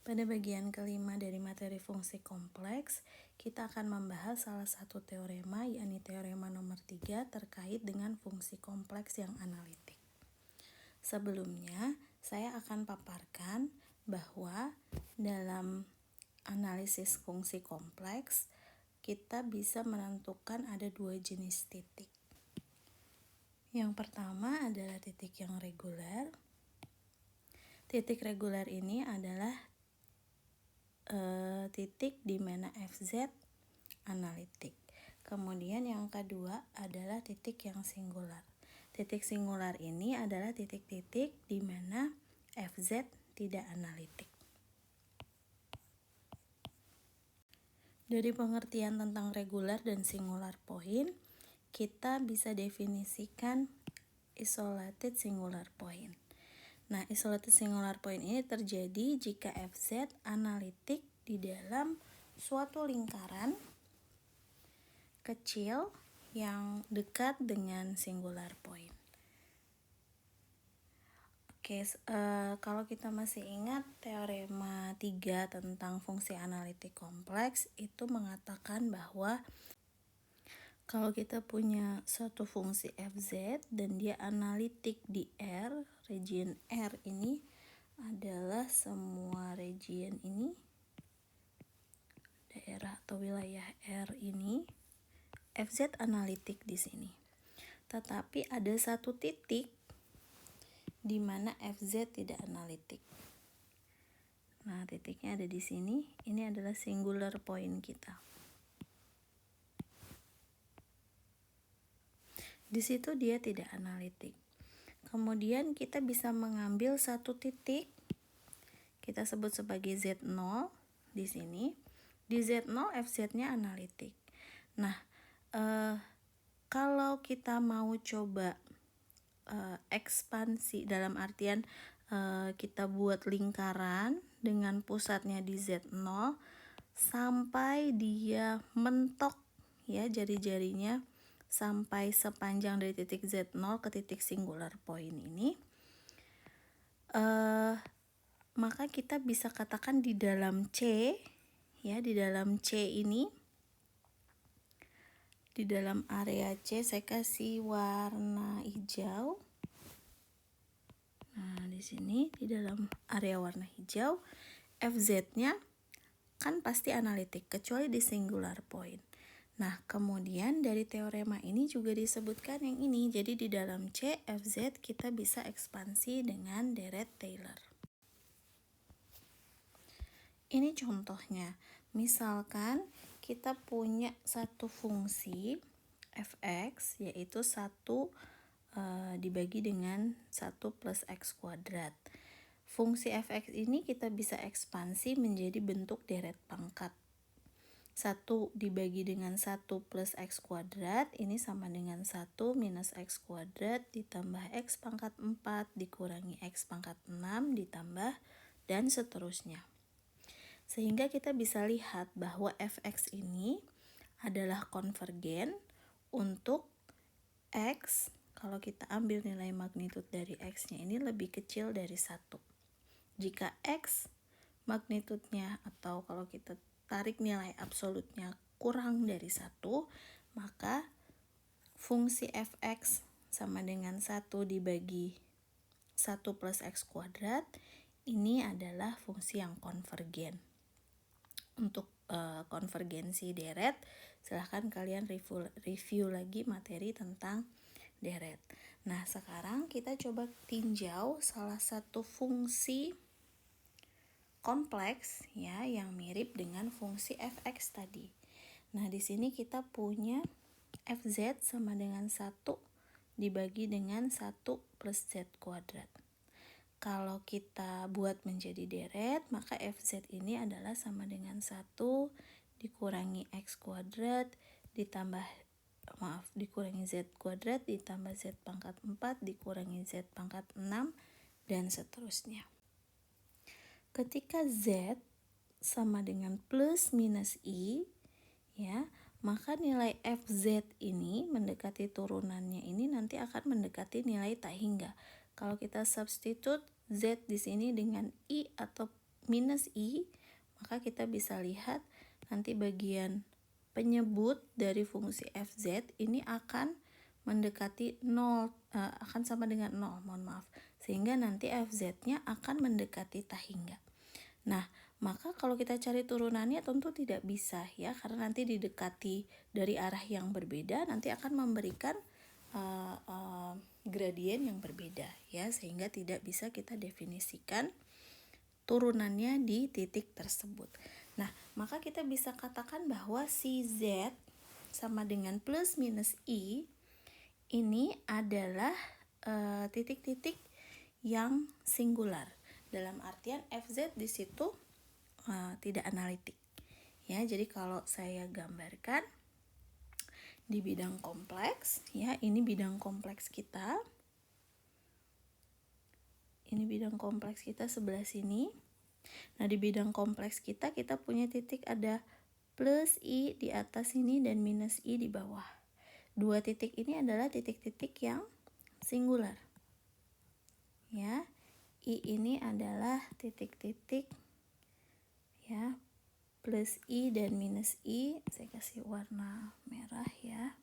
Pada bagian kelima dari materi fungsi kompleks, kita akan membahas salah satu teorema, yakni teorema nomor 3 terkait dengan fungsi kompleks yang analitik. Sebelumnya, saya akan paparkan bahwa dalam analisis fungsi kompleks, kita bisa menentukan ada dua jenis titik. Yang pertama adalah titik yang reguler. Titik reguler ini adalah titik di mana FZ analitik. Kemudian yang kedua adalah titik yang singular. Titik singular ini adalah titik-titik di mana FZ tidak analitik. Dari pengertian tentang regular dan singular point, kita bisa definisikan isolated singular point. Nah, isolated singular point ini terjadi jika FZ analitik di dalam suatu lingkaran kecil yang dekat dengan singular point. Oke, kalau kita masih ingat teorema 3 tentang fungsi analitik kompleks itu mengatakan bahwa kalau kita punya suatu fungsi FZ dan dia analitik di R, region R ini adalah semua region ini, daerah atau wilayah R ini, FZ analitik di sini. Tetapi ada satu titik di mana FZ tidak analitik. Nah, titiknya ada di sini. Ini adalah singular point kita. Di situ dia tidak analitik. Kemudian kita bisa mengambil satu titik, kita sebut sebagai Z0 di sini. Di Z0 FZ-nya analitik. Nah, kalau kita mau coba ekspansi dalam artian kita buat lingkaran dengan pusatnya di Z0 sampai dia mentok ya jari-jarinya sampai sepanjang dari titik Z0 ke titik singular point ini, maka kita bisa katakan di dalam C ya, di dalam C ini, di dalam area C saya kasih warna hijau. Nah, di sini di dalam area warna hijau FZ-nya kan pasti analitik kecuali di singular point. Nah, kemudian dari teorema ini juga disebutkan yang ini. Jadi di dalam C, FZ kita bisa ekspansi dengan deret Taylor. Ini contohnya. Misalkan kita punya satu fungsi fx yaitu 1 dibagi dengan 1 plus x kuadrat. Fungsi fx ini kita bisa ekspansi menjadi bentuk deret pangkat. 1 dibagi dengan 1 plus x kuadrat ini sama dengan 1 minus x kuadrat ditambah x pangkat 4 dikurangi x pangkat 6 ditambah dan seterusnya. Sehingga kita bisa lihat bahwa fx ini adalah konvergen untuk x kalau kita ambil nilai magnitud dari x-nya ini lebih kecil dari 1. Jika x magnitudnya atau kalau kita tarik nilai absolutnya kurang dari 1, maka fungsi fx sama dengan 1 dibagi 1 plus x kuadrat ini adalah fungsi yang konvergen. Untuk konvergensi deret, silahkan kalian review lagi materi tentang deret. Nah, sekarang kita coba tinjau salah satu fungsi kompleks ya yang mirip dengan fungsi fx tadi. Nah, di sini kita punya fz sama dengan 1 dibagi dengan 1 plus z kuadrat. Kalau kita buat menjadi deret, maka fz ini adalah sama dengan 1 dikurangi x kuadrat dikurangi z kuadrat ditambah z pangkat 4 dikurangi z pangkat 6 dan seterusnya. Ketika Z sama dengan plus minus I, ya, maka nilai FZ ini mendekati turunannya ini nanti akan mendekati nilai tak hingga. Kalau kita substitute Z di sini dengan I atau minus I, maka kita bisa lihat nanti bagian penyebut dari fungsi fz ini akan mendekati 0, akan sama dengan 0, mohon maaf. Sehingga nanti fz-nya akan mendekati tak hingga. Nah, maka kalau kita cari turunannya tentu tidak bisa ya, karena nanti didekati dari arah yang berbeda, nanti akan memberikan gradien yang berbeda ya, sehingga tidak bisa kita definisikan turunannya di titik tersebut. Nah, maka kita bisa katakan bahwa si Z sama dengan plus minus I ini adalah titik-titik yang singular. Dalam artian FZ di situ tidak analitik. Ya, jadi kalau saya gambarkan di bidang kompleks, ya, ini bidang kompleks kita. Ini bidang kompleks kita sebelah sini. Nah, di bidang kompleks kita punya titik ada plus I di atas sini dan minus I di bawah. Dua titik ini adalah titik-titik yang singular. Ya, I ini adalah titik-titik ya, plus I dan minus I. Saya kasih warna merah ya.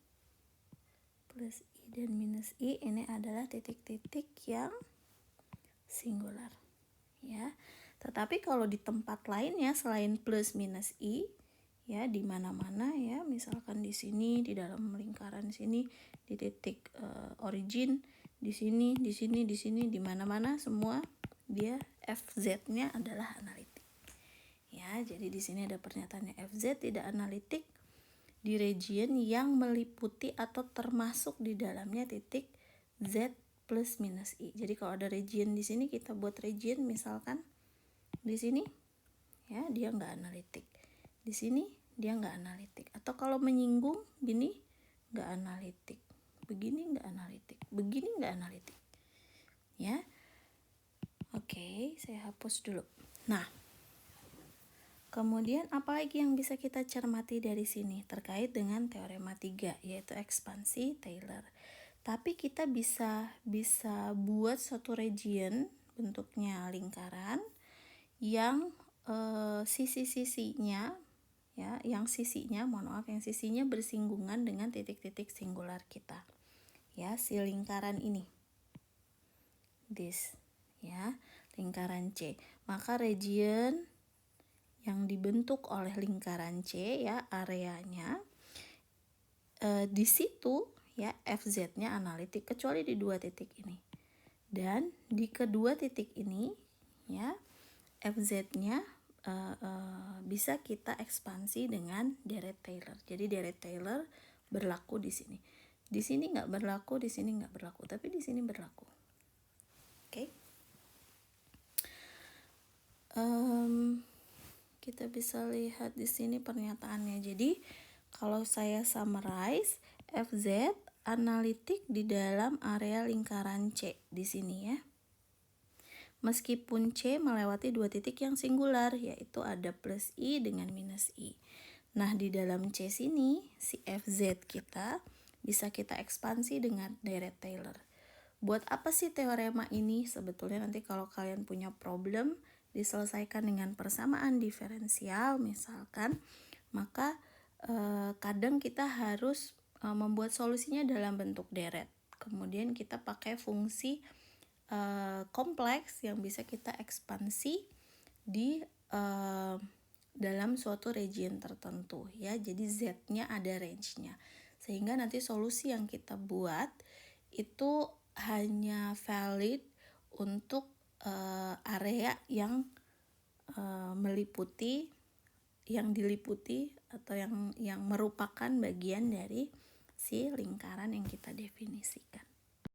Plus I dan minus I ini adalah titik-titik yang singular. Ya. Tetapi kalau di tempat lainnya selain plus minus I, ya di mana-mana ya, misalkan di sini di dalam lingkaran sini di titik origin, di sini, di sini, di sini, di mana-mana semua dia FZ-nya adalah analitik. Ya, jadi di sini ada pernyataannya FZ tidak analitik di region yang meliputi atau termasuk di dalamnya titik Z plus minus I. Jadi kalau ada region di sini kita buat region misalkan di sini ya, dia nggak analitik. Di sini dia nggak analitik. Atau kalau menyinggung gini nggak analitik. Begini nggak analitik. Begini nggak analitik. Ya. Oke, saya hapus dulu. Nah, kemudian apa lagi yang bisa kita cermati dari sini terkait dengan teorema 3, yaitu ekspansi Taylor. Tapi kita bisa buat suatu region bentuknya lingkaran yang sisi-sisinya ya, yang sisinya bersinggungan dengan titik-titik singular kita. Ya, si lingkaran ini. This ya, lingkaran C. Maka region yang dibentuk oleh lingkaran C ya, areanya di situ ya FZ-nya analitik kecuali di dua titik ini. Dan di kedua titik ini ya FZ-nya bisa kita ekspansi dengan deret Taylor. Jadi deret Taylor berlaku di sini. Di sini nggak berlaku, di sini nggak berlaku, tapi di sini berlaku. Oke. Kita bisa lihat di sini pernyataannya. Jadi kalau saya summarize, FZ analitik di dalam area lingkaran C di sini ya. Meskipun C melewati dua titik yang singular, yaitu ada plus I dengan minus I. Nah, di dalam C sini, si FZ kita bisa kita ekspansi dengan deret Taylor. Buat apa sih teorema ini? Sebetulnya nanti kalau kalian punya problem, diselesaikan dengan persamaan diferensial misalkan, maka kadang kita harus membuat solusinya dalam bentuk deret. Kemudian kita pakai fungsi kompleks yang bisa kita ekspansi di dalam suatu region tertentu ya. Jadi Z-nya ada range-nya. Sehingga nanti solusi yang kita buat itu hanya valid untuk area yang diliputi atau yang merupakan bagian dari si lingkaran yang kita definisikan.